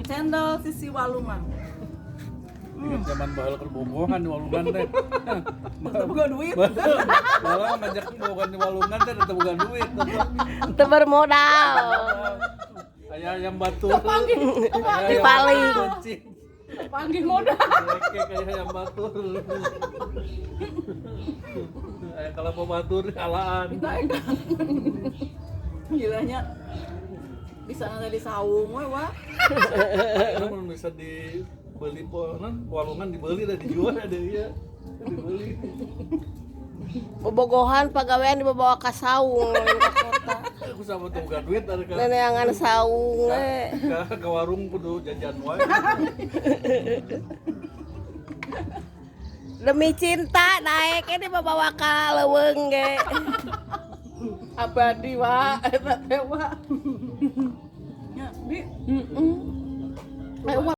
Cendol sisi walungan. Ingat zaman bahal kerbobohan di walungan teh. Bukan duit. Malah ngajak bobogan di walungan teh tetep bukan duit. Teu bermodal. Aya ayam batur. Dipaling. Panggil modal. Kayak ayam batur. Aya kalapa batur alaan. Gilanya bisa nanti di saung we, Wak. Namun bisa dibeli walungan dibeli dan dijual ada iya. Dibeli. Bobogohan pagawean dibawa ka saung ke kota. Aku sama tuh bukan duit ada kan. Neneangan saung we. Ke warung kudu jajan wae. Demi cinta naeknya dibawa ka leuweung ge. Abadi, Wak. Eta teh, Wak. Ya, Bi. Heeh.